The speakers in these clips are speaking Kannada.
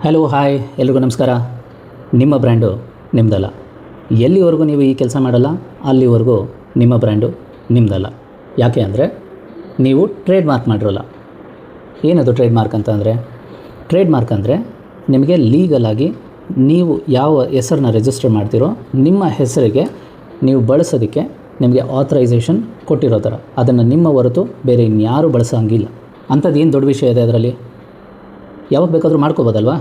ಹಲೋ ಹಾಯ್ ಎಲ್ರಿಗೂ ನಮಸ್ಕಾರ. ನಿಮ್ಮ ಬ್ರ್ಯಾಂಡು ನಿಮ್ಮದಲ್ಲ. ಎಲ್ಲಿವರೆಗೂ ನೀವು ಈ ಕೆಲಸ ಮಾಡಲ್ಲ ಅಲ್ಲಿವರೆಗೂ ನಿಮ್ಮ ಬ್ರ್ಯಾಂಡು ನಿಮ್ಮದಲ್ಲ. ಯಾಕೆ ಅಂದರೆ ನೀವು ಟ್ರೇಡ್ ಮಾರ್ಕ್ ಮಾಡಿರೋಲ್ಲ. ಏನದು ಟ್ರೇಡ್ ಮಾರ್ಕ್ ಅಂದರೆ ನಿಮಗೆ ಲೀಗಲಾಗಿ ನೀವು ಯಾವ ಹೆಸರನ್ನ ರಿಜಿಸ್ಟರ್ ಮಾಡ್ತೀರೋ ನಿಮ್ಮ ಹೆಸರಿಗೆ ನೀವು ಬಳಸೋದಕ್ಕೆ ನಿಮಗೆ ಆಥರೈಸೇಷನ್ ಕೊಟ್ಟಿರೋ ಥರ. ಅದನ್ನು ನಿಮ್ಮ ಹೊರತು ಬೇರೆ ಇನ್ಯಾರೂ ಬಳಸೋಂಗಿಲ್ಲ. ಅಂಥದ್ದು ಏನು ದೊಡ್ಡ ವಿಷಯ ಇದೆ ಅದರಲ್ಲಿ? ಯಾವಾಗ ಬೇಕಾದರೂ ಮಾಡ್ಕೋಬೋದಲ್ವಾ?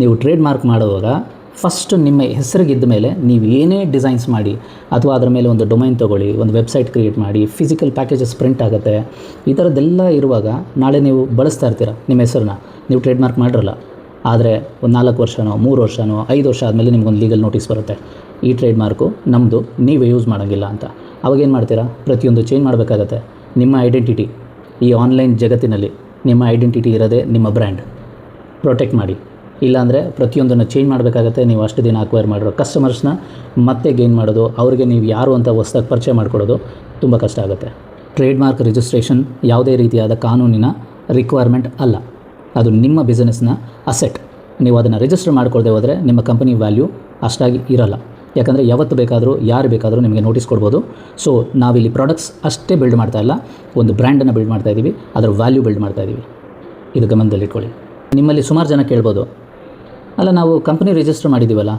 ನೀವು ಟ್ರೇಡ್ ಮಾರ್ಕ್ ಮಾಡುವಾಗ ಫಸ್ಟ್ ನಿಮ್ಮ ಹೆಸರಿಗಿದ್ದ ಮೇಲೆ ನೀವು ಏನೇ ಡಿಸೈನ್ಸ್ ಮಾಡಿ ಅಥವಾ ಅದರ ಮೇಲೆ ಒಂದು ಡೊಮೈನ್ ತೊಗೊಳ್ಳಿ, ಒಂದು ವೆಬ್ಸೈಟ್ ಕ್ರಿಯೇಟ್ ಮಾಡಿ, ಫಿಸಿಕಲ್ ಪ್ಯಾಕೇಜಸ್ ಪ್ರಿಂಟ್ ಆಗುತ್ತೆ. ಈ ಥರದ್ದೆಲ್ಲ ಇರುವಾಗ ನಾಳೆ ನೀವು ಬಳಸ್ತಾ ಇರ್ತೀರ ನಿಮ್ಮ ಹೆಸರನ್ನ, ನೀವು ಟ್ರೇಡ್ ಮಾರ್ಕ್ ಮಾಡಿರಲ್ಲ. ಆದರೆ ಒಂದು 4 ವರ್ಷನೋ 3 ವರ್ಷನೋ 5 ವರ್ಷ ಆದಮೇಲೆ ನಿಮ್ಗೊಂದು ಲೀಗಲ್ ನೋಟಿಸ್ ಬರುತ್ತೆ, ಈ ಟ್ರೇಡ್ ಮಾರ್ಕು ನಮ್ಮದು, ನೀವೇ ಯೂಸ್ ಮಾಡೋಂಗಿಲ್ಲ ಅಂತ. ಅವಾಗೇನು ಮಾಡ್ತೀರಾ? ಪ್ರತಿಯೊಂದು ಚೇಂಜ್ ಮಾಡಬೇಕಾಗತ್ತೆ. ನಿಮ್ಮ ಐಡೆಂಟಿಟಿ, ಈ ಆನ್ಲೈನ್ ಜಗತ್ತಿನಲ್ಲಿ ನಿಮ್ಮ ಐಡೆಂಟಿಟಿ ಇರೋದೇ ನಿಮ್ಮ ಬ್ರ್ಯಾಂಡ್. ಪ್ರೊಟೆಕ್ಟ್ ಮಾಡಿ. ಇಲ್ಲಾಂದರೆ ಪ್ರತಿಯೊಂದನ್ನು ಚೇಂಜ್ ಮಾಡಬೇಕಾಗತ್ತೆ. ನೀವು ಅಷ್ಟು ದಿನ ಅಕ್ವೈರ್ ಮಾಡಿರೋ ಕಸ್ಟಮರ್ಸ್ನ ಮತ್ತೆ ಗೇನ್ ಮಾಡೋದು, ಅವರಿಗೆ ನೀವು ಯಾರು ಅಂತ ಹೊಸ್ದಾಗಿ ಪರಿಚಯ ಮಾಡಿಕೊಡೋದು ತುಂಬ ಕಷ್ಟ ಆಗುತ್ತೆ. ಟ್ರೇಡ್ ಮಾರ್ಕ್ ರಿಜಿಸ್ಟ್ರೇಷನ್ ಯಾವುದೇ ರೀತಿಯಾದ ಕಾನೂನಿನ ರಿಕ್ವೈರ್ಮೆಂಟ್ ಅಲ್ಲ. ಅದು ನಿಮ್ಮ ಬಿಸ್ನೆಸ್ನ ಅಸೆಟ್. ನೀವು ಅದನ್ನು ರಿಜಿಸ್ಟರ್ ಮಾಡ್ಕೊಳ್ದೆ ಹೋದರೆ ನಿಮ್ಮ ಕಂಪನಿ ವ್ಯಾಲ್ಯೂ ಅಷ್ಟಾಗಿ ಇರಲ್ಲ. ಯಾಕಂದರೆ ಯಾವತ್ತು ಬೇಕಾದರೂ ಯಾರು ಬೇಕಾದರೂ ನಿಮಗೆ ನೋಟಿಸ್ ಕೊಡ್ಬೋದು. ಸೊ ನಾವಿಲ್ಲಿ ಪ್ರಾಡಕ್ಟ್ಸ್ ಅಷ್ಟೇ ಬಿಲ್ಡ್ ಮಾಡ್ತಾ ಇಲ್ಲ, ಒಂದು ಬ್ರ್ಯಾಂಡನ್ನು ಬಿಲ್ಡ್ ಮಾಡ್ತಾ ಇದ್ದೀವಿ, ಅದರ ವ್ಯಾಲ್ಯೂ ಬಿಲ್ಡ್ ಮಾಡ್ತಾ ಇದ್ದೀವಿ. ಇದು ಗಮನದಲ್ಲಿಟ್ಕೊಳ್ಳಿ. ನಿಮ್ಮಲ್ಲಿ ಸುಮಾರು ಜನ ಕೇಳ್ಬೋದು, ಅಲ್ಲ ನಾವು ಕಂಪ್ನಿ ರಿಜಿಸ್ಟರ್ ಮಾಡಿದ್ದೀವಲ್ಲ,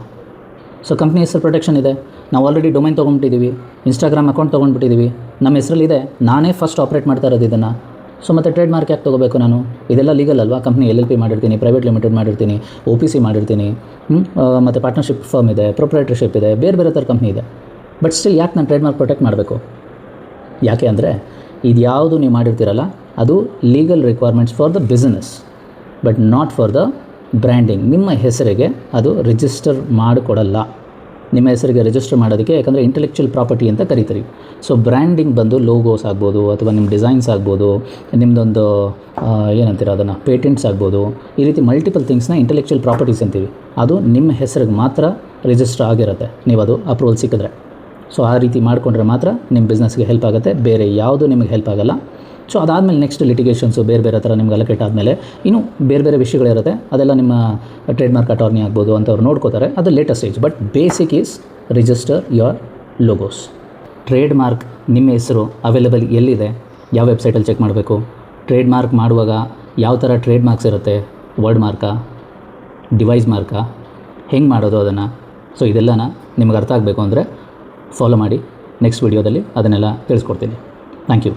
ಸೊ ಕಂಪ್ನಿ ಹೆಸರು ಪ್ರೊಟೆಕ್ಷನ್ ಇದೆ, ನಾವು ಆಲ್ರೆಡಿ ಡೊಮೈನ್ ತೊಗೊಂಡ್ಬಿಟ್ಟಿದ್ದೀವಿ, ಇನ್ಸ್ಟಾಗ್ರಾಮ್ ಅಕೌಂಟ್ ತೊಗೊಂಡ್ಬಿಟ್ಟಿದ್ದೀವಿ, ನಮ್ಮ ಹೆಸರಲ್ಲಿದೆ, ನಾನೇ ಫಸ್ಟ್ ಆಪ್ರೇಟ್ ಮಾಡ್ತಾ ಇರೋದು ಇದನ್ನು, ಸೊ ಮತ್ತು ಟ್ರೇಡ್ ಮಾರ್ಕ್ ಯಾಕೆ ತೊಗೋಬೇಕು ನಾನು? ಇದೆಲ್ಲ ಲೀಗಲ್ ಅಲ್ವಾ? ಕಂಪ್ನಿ LLP ಮಾಡಿರ್ತೀನಿ, ಪ್ರೈವೇಟ್ ಲಿಮಿಟೆಡ್ ಮಾಡಿರ್ತೀನಿ, OPC ಮಾಡಿರ್ತೀನಿ, ಮತ್ತು ಪಾರ್ಟ್ನರ್ಶಿಪ್ ಫರ್ಮ್ ಇದೆ, ಪ್ರೊಪ್ರೈಟರ್ಶಿಪ್ ಇದೆ, ಬೇರೆ ಬೇರೆ ಥರ ಕಂಪ್ನಿ ಇದೆ. ಬಟ್ ಸ್ಟಿಲ್ ಯಾಕೆ ನಾನು ಟ್ರೇಡ್ ಮಾರ್ಕ್ ಪ್ರೊಟೆಕ್ಟ್ ಮಾಡಬೇಕು? ಯಾಕೆ ಅಂದರೆ ಇದು ಯಾವುದು ನೀವು ಮಾಡಿರ್ತೀರಲ್ಲ ಅದು legal requirements for the business, but not for the branding. ನಿಮ್ಮ ಹೆಸರಿಗೆ ಅದು ರಿಜಿಸ್ಟರ್ ಮಾಡಿಕೊಡಲ್ಲ. ನಿಮ್ಮ ಹೆಸರಿಗೆ ರಿಜಿಸ್ಟರ್ ಮಾಡೋದಕ್ಕೆ, ಯಾಕಂದರೆ ಇಂಟೆಲೆಕ್ಚುಯಲ್ ಪ್ರಾಪರ್ಟಿ ಅಂತ ಕರಿತೀರಿ. ಸೊ ಬ್ರ್ಯಾಂಡಿಂಗ್ ಬಂದು ಲೋಗೋಸ್ ಆಗ್ಬೋದು, ಅಥವಾ ನಿಮ್ಮ ಡಿಸೈನ್ಸ್ ಆಗ್ಬೋದು, ನಿಮ್ಮದೊಂದು ಏನಂತೀರ ಅದನ್ನು ಪೇಟೆಂಟ್ಸ್ ಆಗ್ಬೋದು, ಈ ರೀತಿ ಮಲ್ಟಿಪಲ್ ಥಿಂಗ್ಸ್ನ ಇಂಟೆಲೆಕ್ಚುಯಲ್ ಪ್ರಾಪರ್ಟೀಸ್ ಅಂತೀವಿ. ಅದು ನಿಮ್ಮ ಹೆಸರಿಗೆ ಮಾತ್ರ ರಿಜಿಸ್ಟರ್ ಆಗಿರುತ್ತೆ, ನೀವು ಅದು ಅಪ್ರೂವಲ್ ಸಿಕ್ಕಿದ್ರೆ. ಸೊ ಆ ರೀತಿ ಮಾಡಿಕೊಂಡ್ರೆ ಮಾತ್ರ ನಿಮ್ಮ ಬಿಸ್ನೆಸ್ಗೆ ಹೆಲ್ಪ್ ಆಗುತ್ತೆ, ಬೇರೆ ಯಾವುದೂ ನಿಮಗೆ ಹೆಲ್ಪ್ ಆಗೋಲ್ಲ. ಸೊ ಅದಾದಮೇಲೆ ನೆಕ್ಸ್ಟ್ ಲಿಟಿಗೇಷನ್ಸು ಬೇರೆ ಬೇರೆ ಥರ ನಿಮ್ಗೆ ಅಲೋಕೇಟ್ ಆದಮೇಲೆ ಇನ್ನೂ ಬೇರೆ ಬೇರೆ ವಿಷಯಗಳಿರುತ್ತೆ. ಅದೆಲ್ಲ ನಿಮ್ಮ ಟ್ರೇಡ್ ಮಾರ್ಕ್ ಅಟಾರ್ನಿ ಆಗ್ಬೋದು ಅಂಥವ್ರು ನೋಡ್ಕೋತಾರೆ, ಅದು latest stage. But basic is register your logos. Trade mark ನಿಮ್ಮ ಹೆಸರು ಅವೈಲೇಬಲ್ ಎಲ್ಲಿದೆ, ಯಾವ ವೆಬ್ಸೈಟಲ್ಲಿ ಚೆಕ್ ಮಾಡಬೇಕು? ಟ್ರೇಡ್ ಮಾರ್ಕ್ ಮಾಡುವಾಗ ಯಾವ ಥರ ಟ್ರೇಡ್ ಮಾರ್ಕ್ಸ್ ಇರುತ್ತೆ? ವರ್ಡ್ ಮಾರ್ಕಾ, ಡಿವೈಸ್ ಮಾರ್ಕಾ, ಹೆಂಗೆ ಮಾಡೋದು ಅದನ್ನು? ಸೊ ಇದೆಲ್ಲನ ನಿಮಗೆ ಅರ್ಥ ಆಗಬೇಕು ಅಂದರೆ ಫಾಲೋ ಮಾಡಿ. ನೆಕ್ಸ್ಟ್ ವೀಡಿಯೋದಲ್ಲಿ ಅದನ್ನೆಲ್ಲ ತಿಳಿಸ್ಕೊಡ್ತೀನಿ. Thank you.